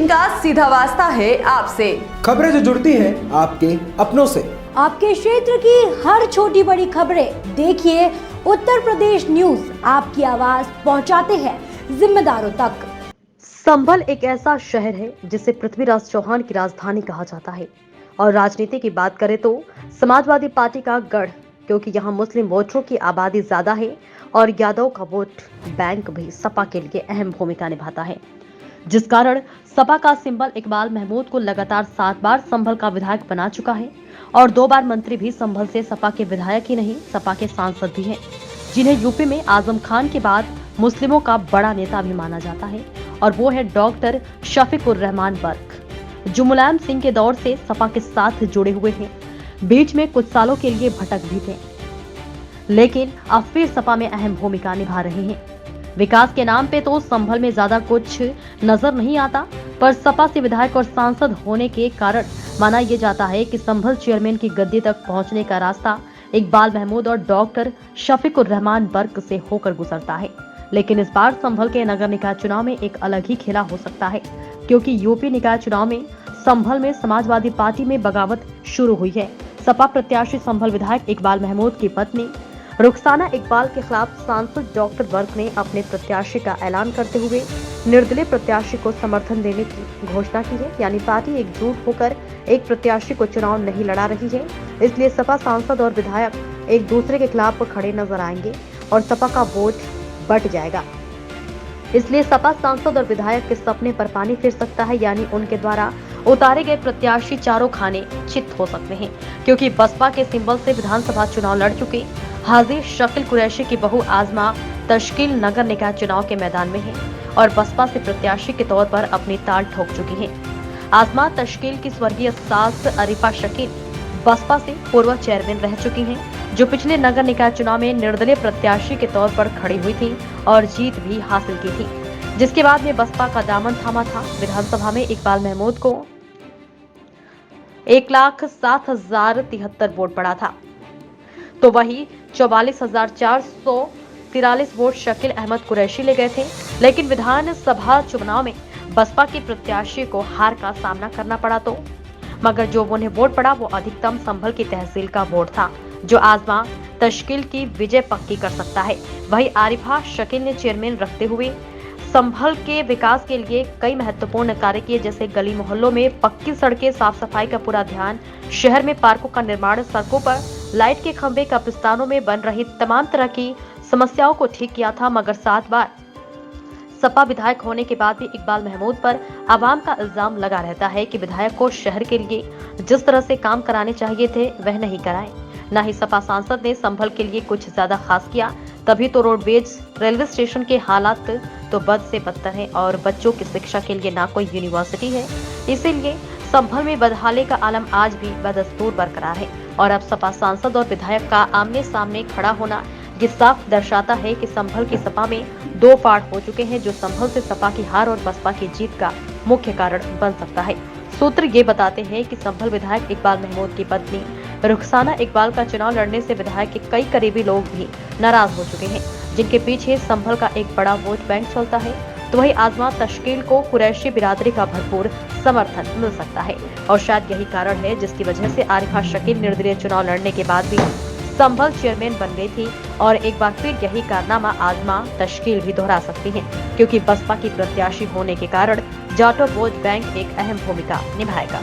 जिनका सीधा वास्ता है आपसे। खबरें जो जुड़ती है आपके अपनों से। आपके क्षेत्र की हर छोटी बड़ी खबरें देखिए उत्तर प्रदेश न्यूज आपकी आवाज पहुंचाते हैं जिम्मेदारों तक। संभल एक ऐसा शहर है जिसे पृथ्वीराज चौहान की राजधानी कहा जाता है और राजनीति की बात करें तो समाजवादी पार्टी का गढ़, क्योंकि यहाँ मुस्लिम वोटरों की आबादी ज्यादा है और यादव का वोट बैंक भी सपा के लिए अहम भूमिका निभाता है, जिस कारण सपा का सिंबल इकबाल महमूद को लगातार 7 बार संभल का विधायक बना चुका है और 2 बार मंत्री भी संभल से सपा के विधायक ही नहीं सपा के सांसद भी हैं, जिन्हें यूपी में आजम खान के बाद मुस्लिमों का बड़ा नेता भी माना जाता है और वो है डॉक्टर शफीकुर रहमान बर्क, जो मुलायम सिंह के दौर से सपा के साथ जुड़े हुए हैं। बीच में कुछ सालों के लिए भटक भी थे, लेकिन अब फिर सपा में अहम भूमिका निभा रहे हैं। विकास के नाम पे तो संभल में ज्यादा कुछ नजर नहीं आता, पर सपा से विधायक और सांसद होने के कारण माना यह जाता है कि संभल चेयरमैन की गद्दी तक पहुंचने का रास्ता इकबाल महमूद और डॉक्टर शफीकुर रहमान बर्क से होकर गुजरता है। लेकिन इस बार संभल के नगर निकाय चुनाव में एक अलग ही खेला हो सकता है, क्योंकि यूपी निकाय चुनाव में संभल में समाजवादी पार्टी में बगावत शुरू हुई है। सपा प्रत्याशी संभल विधायक इकबाल महमूद की पत्नी रुखसाना इकबाल के खिलाफ सांसद डॉक्टर बर्क ने अपने प्रत्याशी का ऐलान करते हुए निर्दलीय प्रत्याशी को समर्थन देने की घोषणा की है। यानी पार्टी एकजुट होकर एक प्रत्याशी को चुनाव नहीं लड़ा रही है, इसलिए सपा सांसद और विधायक एक दूसरे के खिलाफ खड़े नजर आएंगे और सपा का वोट बट जाएगा। इसलिए सपा सांसद और विधायक के सपने पर पानी फिर सकता है, यानी उनके द्वारा उतारे गए प्रत्याशी चारों खाने चित हो सकते हैं, क्योंकि बसपा के सिंबल से विधानसभा चुनाव लड़ चुके हाजी शकील कुरैशी की बहू आजमा तश्कील नगर निकाय चुनाव के मैदान में है और बसपा से प्रत्याशी के तौर पर अपनी ताल ठोक चुकी है। आजमा तश्कील की स्वर्गीय सास अरीफा शकील बसपा से पूर्व चेयरमैन रह चुकी हैं, जो पिछले नगर निकाय चुनाव में निर्दलीय प्रत्याशी के तौर पर खड़ी हुई थी और जीत भी हासिल की थी, जिसके बाद में बसपा का दामन थामा था। विधानसभा में इकबाल महमूद को 1,07,073 वोट पड़ा था, तो वही 44,443 वोट शकील अहमद कुरैशी ले गए थे। लेकिन विधानसभा चुनाव में बसपा के प्रत्याशी को हार का सामना करना पड़ा, तो मगर जो उन्हें वोट पड़ा वो अधिकतम संभल की तहसील का वोट था, जो आजमा तश्कील की विजय पक्की कर सकता है। वही आरिफा शकील ने चेयरमैन रखते हुए संभल के विकास के लिए कई महत्वपूर्ण कार्य किए, जैसे गली मोहल्लों में पक्की सड़कें, साफ सफाई का पूरा ध्यान, शहर में पार्कों का निर्माण, सड़कों पर लाइट के खंभे, कब्रिस्तानों में बन रही तमाम तरह की समस्याओं को ठीक किया था। मगर 7 बार सपा विधायक होने के बाद भी इकबाल महमूद पर आवाम का इल्जाम लगा रहता है कि विधायक को शहर के लिए जिस तरह से काम कराने चाहिए थे वह नहीं कराए। न ही सपा सांसद ने संभल के लिए कुछ ज्यादा खास किया, तभी तो रोडवेज रेलवे स्टेशन के हालात तो बद से बदतर हैं और बच्चों की शिक्षा के लिए ना कोई यूनिवर्सिटी है। इसीलिए संभल में बदहाली का आलम आज भी बदस्तूर बरकरार है और अब सपा सांसद और विधायक का आमने सामने खड़ा होना ये साफ दर्शाता है कि संभल की सपा में 2 फाड़ हो चुके हैं, जो संभल से सपा की हार और बसपा की जीत का मुख्य कारण बन सकता है। सूत्र ये बताते हैं कि संभल विधायक इकबाल महमूद की पत्नी रुखसाना इकबाल का चुनाव लड़ने से विधायक के कई करीबी लोग भी नाराज हो चुके हैं, जिनके पीछे संभल का एक बड़ा वोट बैंक चलता है। तो वही आजमा तश्कील को कुरैशी बिरादरी का भरपूर समर्थन मिल सकता है और शायद यही कारण है जिसकी वजह से आरिफा शकील निर्दलीय चुनाव लड़ने के बाद भी संभल चेयरमैन बन गई थी और एक बार फिर यही कारनामा आजमा तश्कील भी दोहरा सकती है, क्योंकि बसपा की प्रत्याशी होने के कारण जाटो वोट बैंक एक अहम भूमिका निभाएगा।